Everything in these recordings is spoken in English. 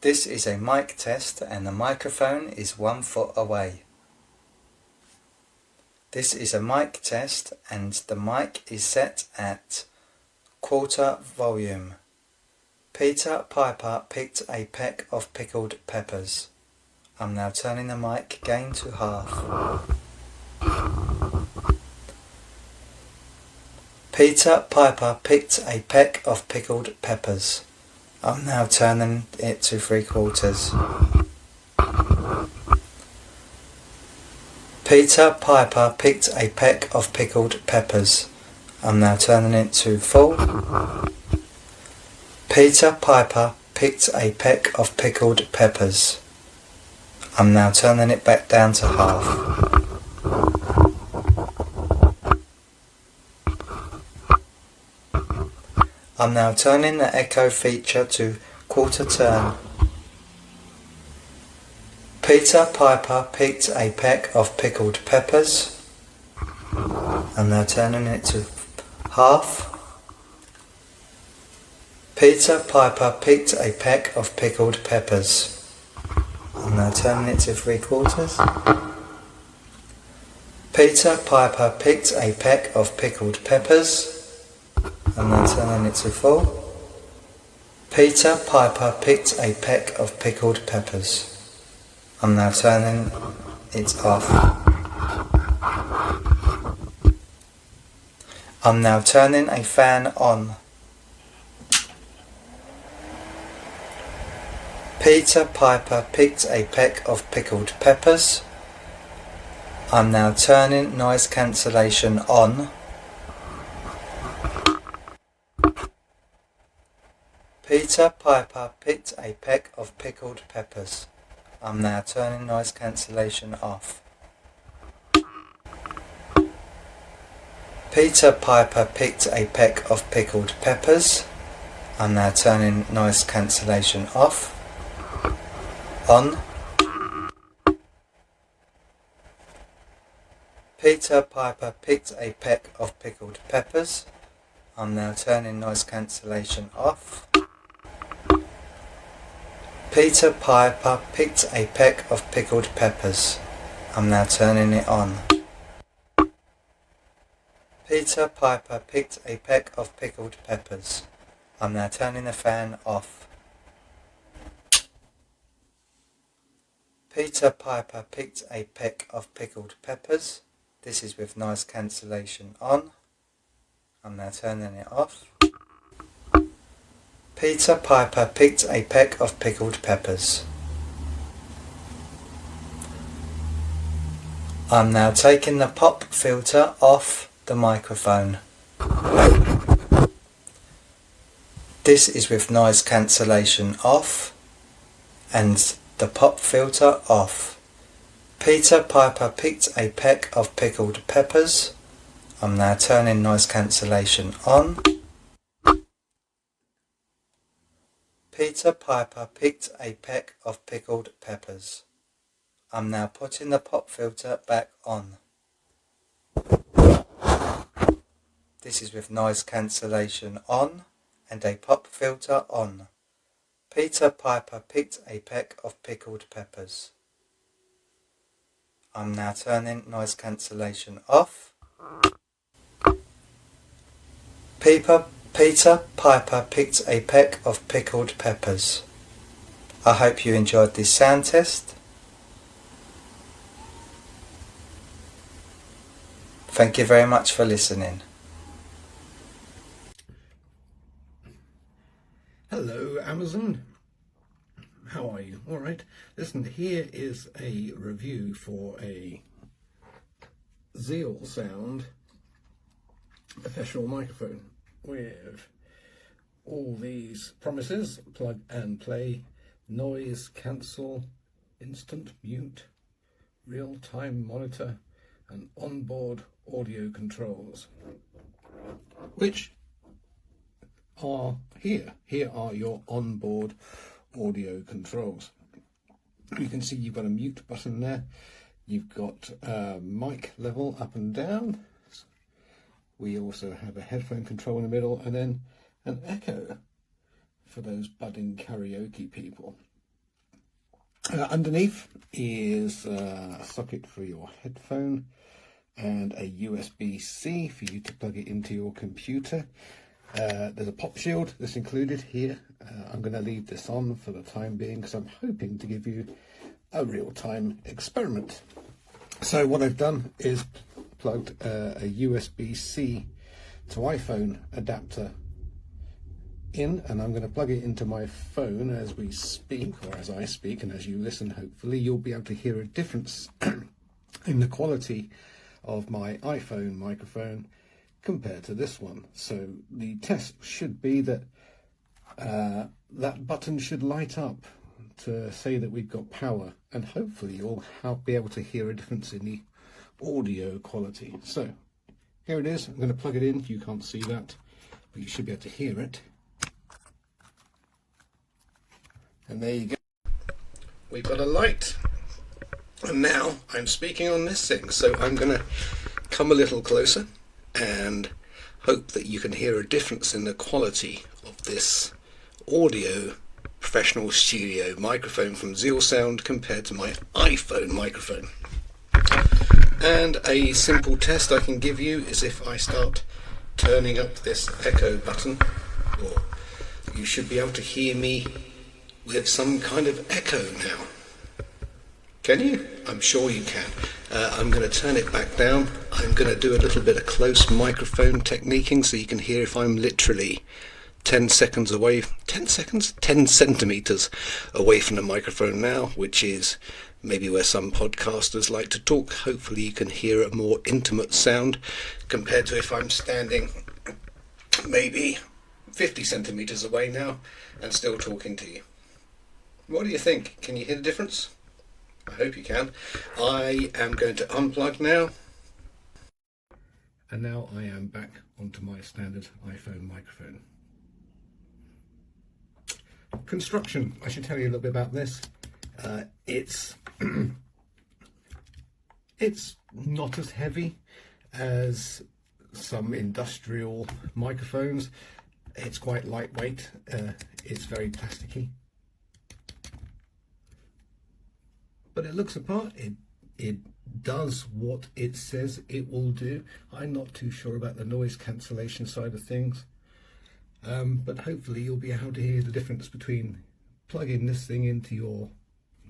This is a mic test and the microphone is 1 foot away. This is a mic test and the mic is set at quarter volume. Peter Piper picked a peck of pickled peppers. I'm now turning the mic gain to half. Peter Piper picked a peck of pickled peppers. I'm now turning it to 3/4. Peter Piper picked a peck of pickled peppers. I'm now turning it to full. Peter Piper picked a peck of pickled peppers. I'm now turning it back down to half. I'm now turning the echo feature to quarter turn. Peter Piper picked a peck of pickled peppers. I'm now turning it to half. Peter Piper picked a peck of pickled peppers. I'm now turning it to 3/4. Peter Piper picked a peck of pickled peppers. I'm now turning it to full. Peter Piper picked a peck of pickled peppers. I'm now turning it off. I'm now turning a fan on. Peter Piper picked a peck of pickled peppers. I'm now turning noise cancellation on. Peter Piper picked a peck of pickled peppers. I'm now turning noise cancellation off. Peter Piper picked a peck of pickled peppers. I'm now turning noise cancellation off. On. Peter Piper picked a peck of pickled peppers. I'm now turning noise cancellation off. Peter Piper picked a peck of pickled peppers. I'm now turning it on. Peter Piper picked a peck of pickled peppers. I'm now turning the fan off. Peter Piper picked a peck of pickled peppers. This is with noise cancellation on. I'm now turning it off. Peter Piper picked a peck of pickled peppers. I'm now taking the pop filter off the microphone. This is with noise cancellation off and the pop filter off. Peter Piper picked a peck of pickled peppers. I'm now turning noise cancellation on. Peter Piper picked a peck of pickled peppers. I'm now putting the pop filter back on. This is with noise cancellation on and a pop filter on. Peter Piper picked a peck of pickled peppers. I'm now turning noise cancellation off. Peter Piper picked a peck of pickled peppers. I hope you enjoyed this sound test. Thank you very much for listening. Hello Amazon, how are you? Alright, listen, here is a review for a ZealSound professional microphone with all these promises: plug and play, noise cancel, instant mute, real-time monitor and onboard audio controls, which are here. Here are your onboard audio controls. You can see you've got a mute button there. You've got mic level up and down. We also have a headphone control in the middle, and then an echo for those budding karaoke people. Underneath is a socket for your headphone and a USB-C for you to plug it into your computer. There's a pop shield that's included here. I'm going to leave this on for the time being because I'm hoping to give you a real-time experiment. So what I've done is plugged a USB-C to iPhone adapter in, and I'm going to plug it into my phone as we speak, or as I speak, and as you listen, hopefully you'll be able to hear a difference in the quality of my iPhone microphone compared to this one. So the test should be that that button should light up to say that we've got power, and hopefully you'll be able to hear a difference in the audio quality. So here it is. I'm going to plug it in. You can't see that, but you should be able to hear it. And there you go. We've got a light. And now I'm speaking on this thing. So I'm going to come a little closer and hope that you can hear a difference in the quality of this audio professional studio microphone from ZealSound compared to my iPhone microphone. And a simple test I can give you is if I start turning up this echo button, or you should be able to hear me with some kind of echo now. Can you? I'm sure you can. I'm going to turn it back down. I'm going to do a little bit of close microphone techniquing so you can hear if I'm literally 10 seconds away, 10 centimeters away from the microphone now, which is maybe where some podcasters like to talk. Hopefully you can hear a more intimate sound compared to if I'm standing maybe 50 centimeters away now and still talking to you. What do you think? Can you hear the difference? I hope you can. I am going to unplug now. And now I am back onto my standard iPhone microphone. Construction. I should tell you a little bit about this. It's not as heavy as some industrial microphones. It's quite lightweight. It's very plasticky. But it looks the part. It does what it says it will do. I'm not too sure about the noise cancellation side of things. But hopefully you'll be able to hear the difference between plugging this thing into your,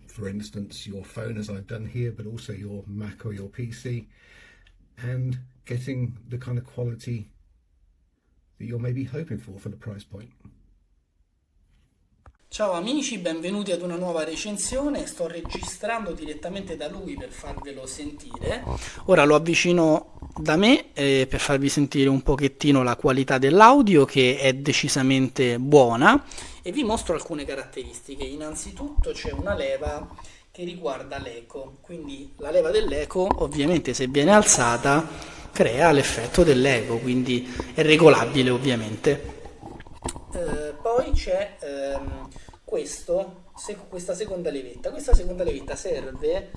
for instance, your phone as I've done here, but also your Mac or your PC, and getting the kind of quality that you're maybe hoping for the price point. Ciao amici, benvenuti ad una nuova recensione. Sto registrando direttamente da lui per farvelo sentire. Ora lo avvicino da me per farvi sentire un pochettino la qualità dell'audio, che è decisamente buona, e vi mostro alcune caratteristiche. Innanzitutto c'è una leva che riguarda l'eco, quindi la leva dell'eco ovviamente se viene alzata crea l'effetto dell'eco, quindi è regolabile ovviamente. Poi c'è questa seconda levetta. Questa seconda levetta serve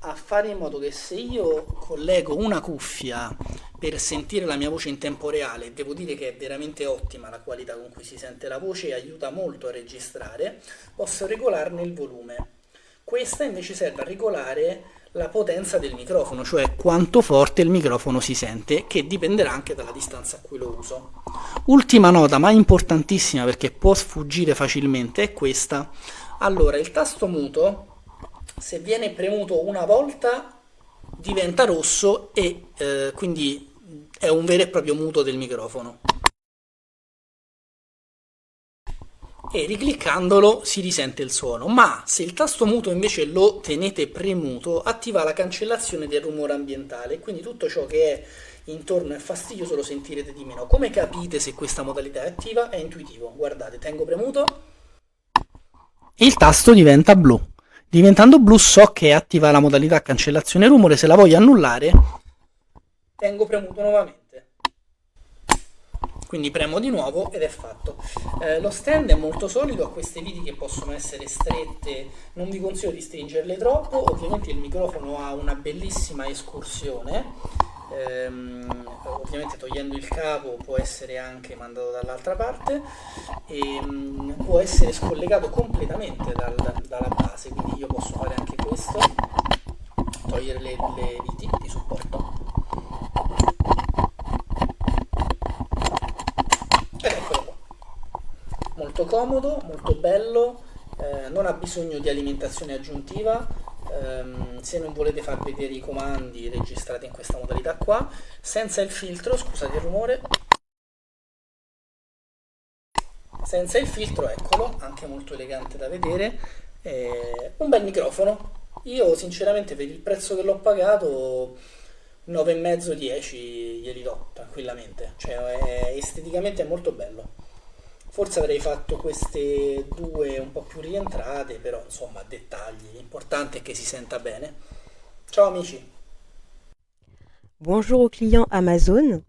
a fare in modo che se io collego una cuffia per sentire la mia voce in tempo reale, devo dire che è veramente ottima la qualità con cui si sente la voce e aiuta molto a registrare, posso regolarne il volume. Questa invece serve a regolare la potenza del microfono, cioè quanto forte il microfono si sente, che dipenderà anche dalla distanza a cui lo uso. Ultima nota, ma importantissima perché può sfuggire facilmente, è questa. Allora, il tasto muto, se viene premuto una volta, diventa rosso e quindi è un vero e proprio muto del microfono. E ricliccandolo si risente il suono, ma se il tasto muto invece lo tenete premuto attiva la cancellazione del rumore ambientale, quindi tutto ciò che è intorno è fastidioso lo sentirete di meno. Come capite se questa modalità è attiva? È intuitivo, guardate, tengo premuto, il tasto diventa blu. Diventando blu so che è attiva la modalità cancellazione rumore. Se la voglio annullare tengo premuto nuovamente, quindi premo di nuovo ed è fatto. Lo stand è molto solido, ha queste viti che possono essere strette, non vi consiglio di stringerle troppo. Ovviamente il microfono ha una bellissima escursione, ovviamente togliendo il cavo può essere anche mandato dall'altra parte e può essere scollegato completamente dalla base, quindi io posso fare anche questo, togliere le viti di supporto ed eccolo qua, molto comodo, molto bello, non ha bisogno di alimentazione aggiuntiva. Se non volete far vedere i comandi registrate in questa modalità qua, senza il filtro, scusate il rumore, senza il filtro, eccolo, anche molto elegante da vedere, un bel microfono. Io sinceramente per il prezzo che l'ho pagato 9,5 10 glieli do tranquillamente, cioè esteticamente è molto bello. Forse avrei fatto queste due un po' più rientrate, però insomma dettagli, l'importante è che si senta bene. Ciao amici. Bonjour aux clients Amazon.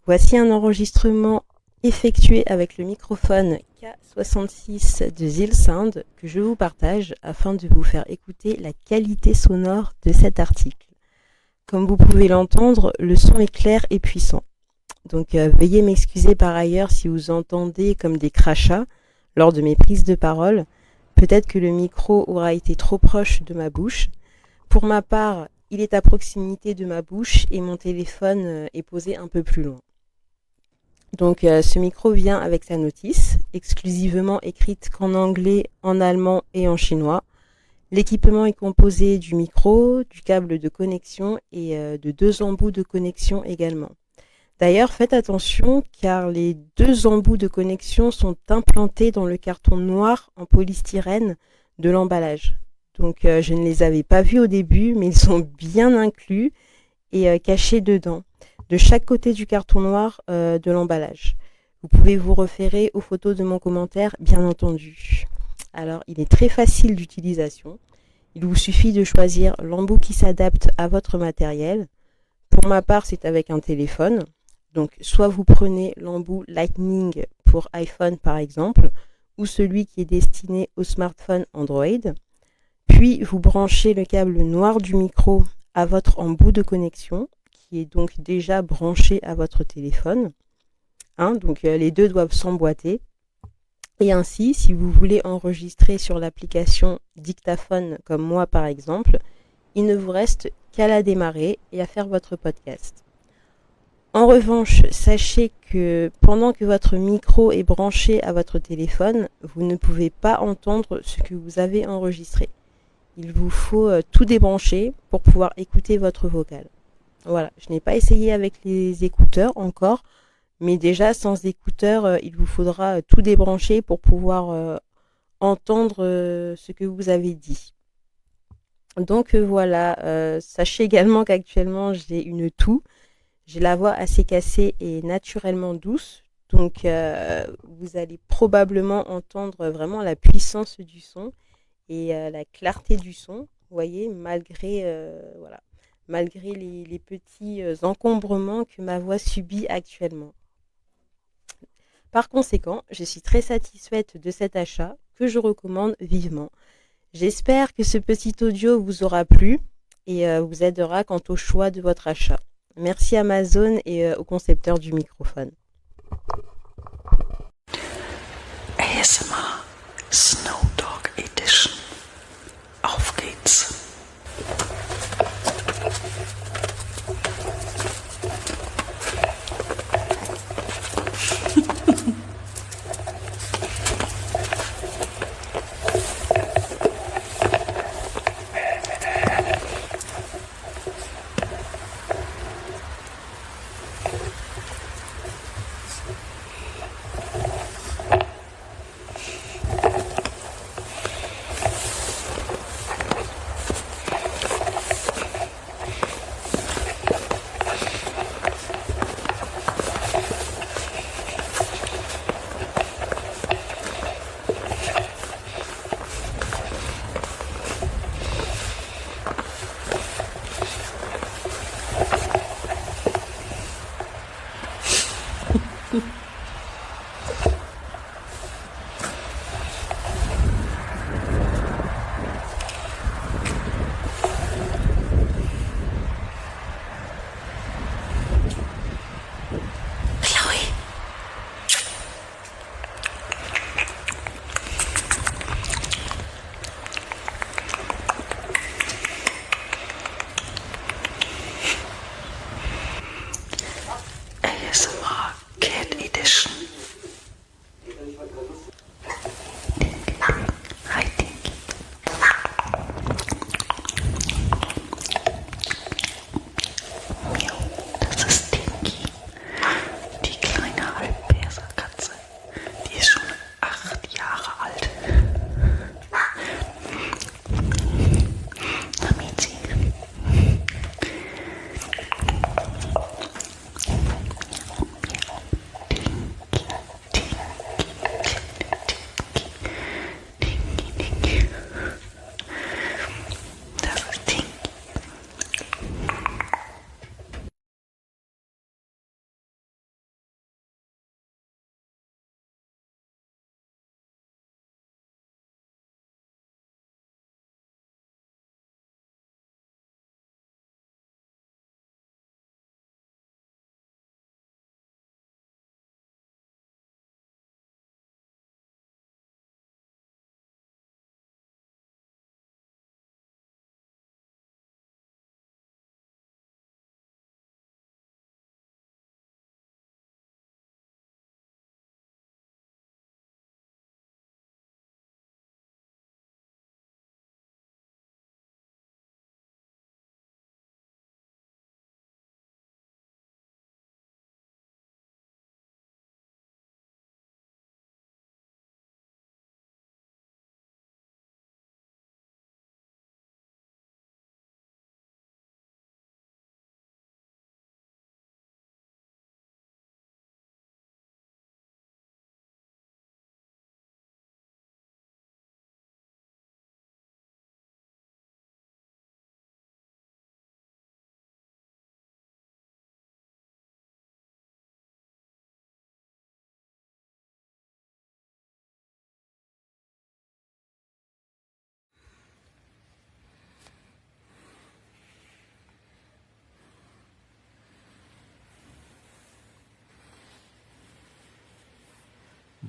Voici un enregistrement effectué avec le microphone K66 de ZealSound que je vous partage afin de vous faire écouter la qualité sonore de cet article. Comme vous pouvez l'entendre, le son est clair et puissant. Donc veuillez m'excuser par ailleurs si vous entendez comme des crachats lors de mes prises de parole. Peut-être que le micro aura été trop proche de ma bouche. Pour ma part, il est à proximité de ma bouche et mon téléphone est posé un peu plus loin. Donc ce micro vient avec sa notice, exclusivement écrite qu'en anglais, en allemand et en chinois. L'équipement est composé du micro, du câble de connexion et de 2 embouts de connexion également. D'ailleurs, faites attention car les 2 embouts de connexion sont implantés dans le carton noir en polystyrène de l'emballage. Donc je ne les avais pas vus au début, mais ils sont bien inclus et cachés dedans, de chaque côté du carton noir de l'emballage. Vous pouvez vous référer aux photos de mon commentaire, bien entendu. Alors, il est très facile d'utilisation. Il vous suffit de choisir l'embout qui s'adapte à votre matériel. Pour ma part, c'est avec un téléphone. Donc, soit vous prenez l'embout Lightning pour iPhone par exemple, ou celui qui est destiné au smartphone Android. Puis, vous branchez le câble noir du micro à votre embout de connexion, qui est donc déjà branché à votre téléphone. Donc, les deux doivent s'emboîter. Et ainsi, si vous voulez enregistrer sur l'application dictaphone comme moi par exemple, il ne vous reste qu'à la démarrer et à faire votre podcast. En revanche, sachez que pendant que votre micro est branché à votre téléphone, vous ne pouvez pas entendre ce que vous avez enregistré. Il vous faut tout débrancher pour pouvoir écouter votre vocal. Voilà, je n'ai pas essayé avec les écouteurs encore, mais déjà sans écouteurs, il vous faudra tout débrancher pour pouvoir entendre ce que vous avez dit. Donc voilà, sachez également qu'actuellement j'ai une toux. J'ai la voix assez cassée et naturellement douce, donc vous allez probablement entendre vraiment la puissance du son et la clarté du son, vous voyez, malgré les petits encombrements que ma voix subit actuellement. Par conséquent, je suis très satisfaite de cet achat que je recommande vivement. J'espère que ce petit audio vous aura plu et vous aidera quant au choix de votre achat. Merci Amazon et au concepteur du microphone. ASMR Snow Dog Edition. Auf geht's.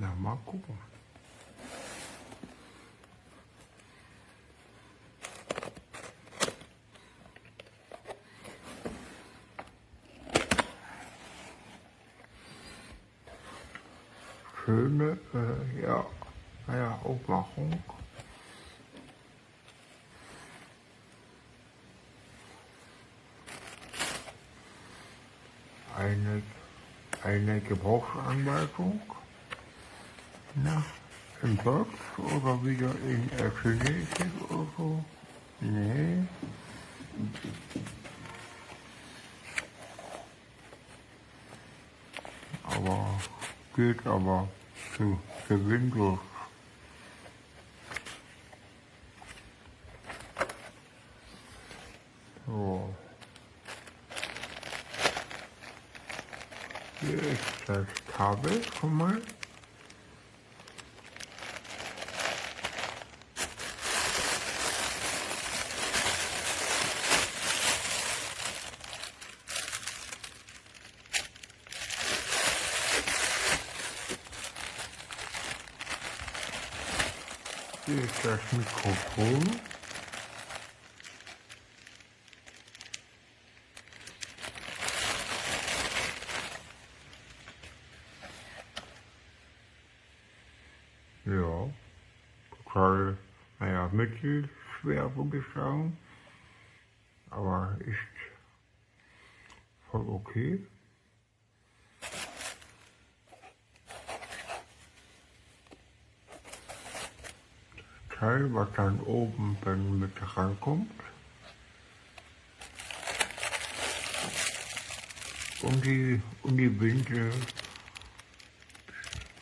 Na, mal gucken. Schöne, Aufmachung. Eine Gebrauchsanweisung. Na, in Deutsch oder wieder in Chinesisch oder so? Nee. Aber geht aber für Windows. So. Hier ist das Kabel schon mal. Hier ist das Mikrofon. Ja, total, mittelschwer würde ich sagen, aber ist voll okay. Teil, was dann oben dann mit rankommt. Und die Binde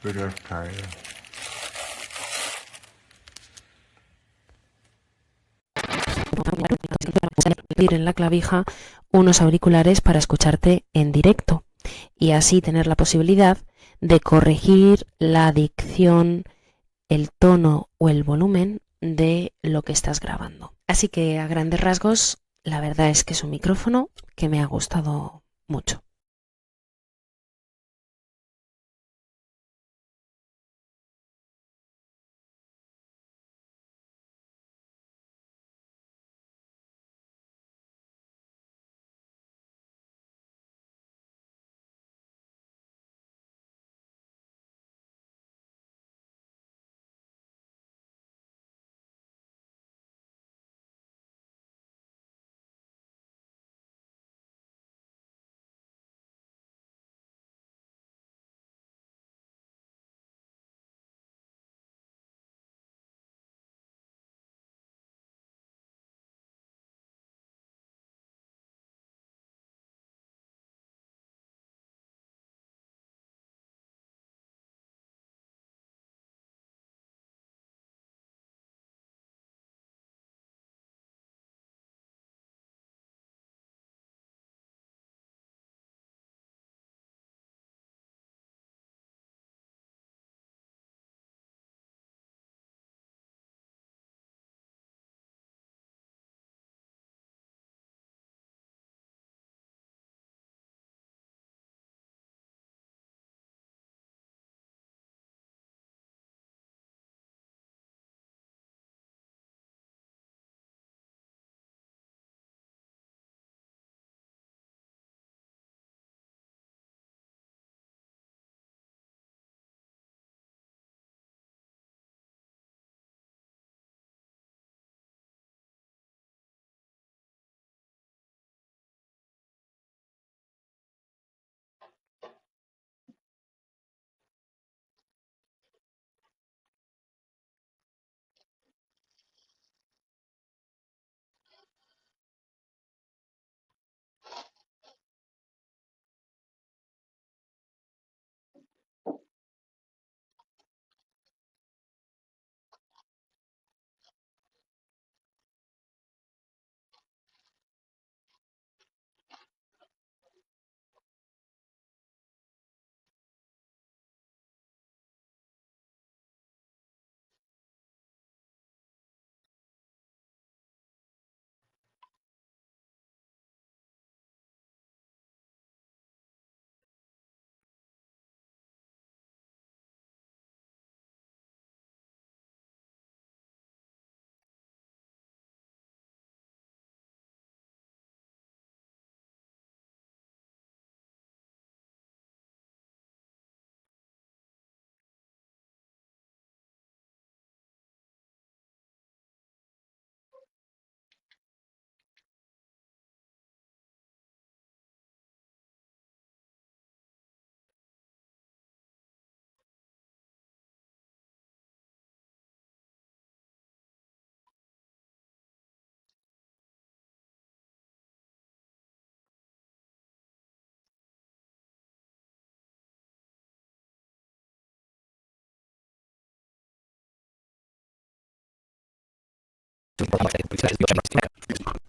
für das Teil. En la clavija unos auriculares para escucharte en directo y así tener la posibilidad de corregir la dicción, el tono o el volumen de lo que estás grabando. Así que a grandes rasgos, la verdad es que es un micrófono que me ha gustado mucho.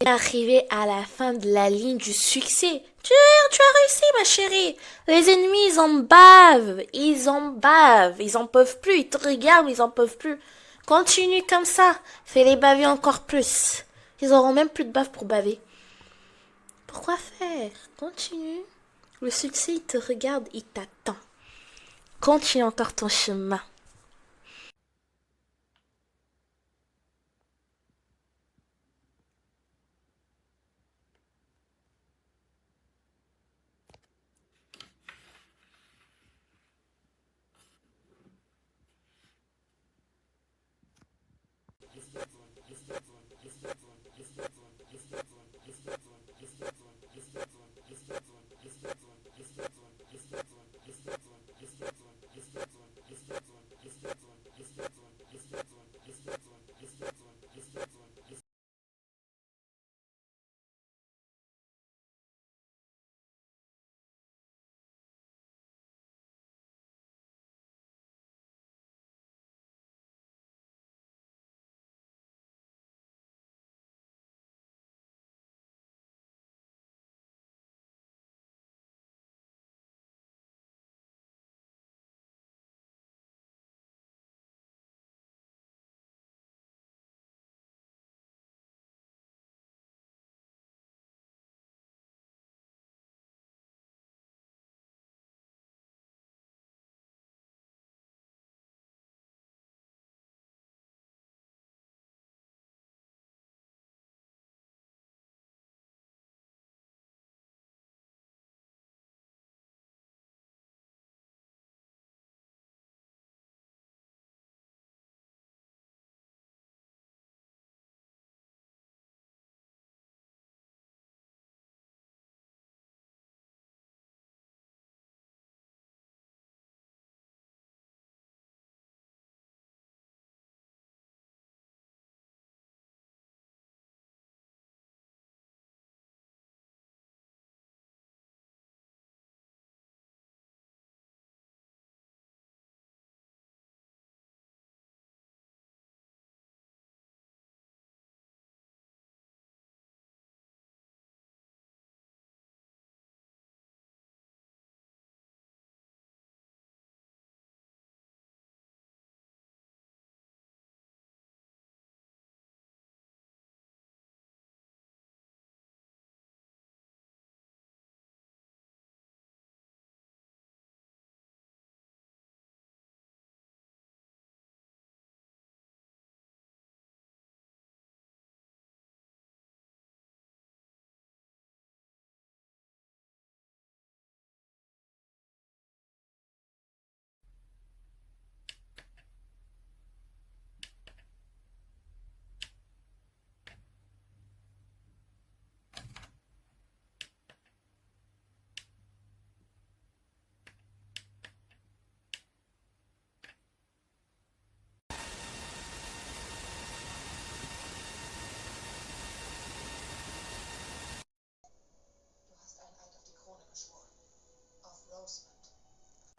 Arrivé à la fin de la ligne du succès. Tu as réussi, ma chérie. Les ennemis, ils en bavent. Ils en peuvent plus. Ils te regardent, ils en peuvent plus. Continue comme ça. Fais-les baver encore plus. Ils auront même plus de bave pour baver. Pourquoi faire? Continue. Le succès, il te regarde, il t'attend. Continue encore ton chemin.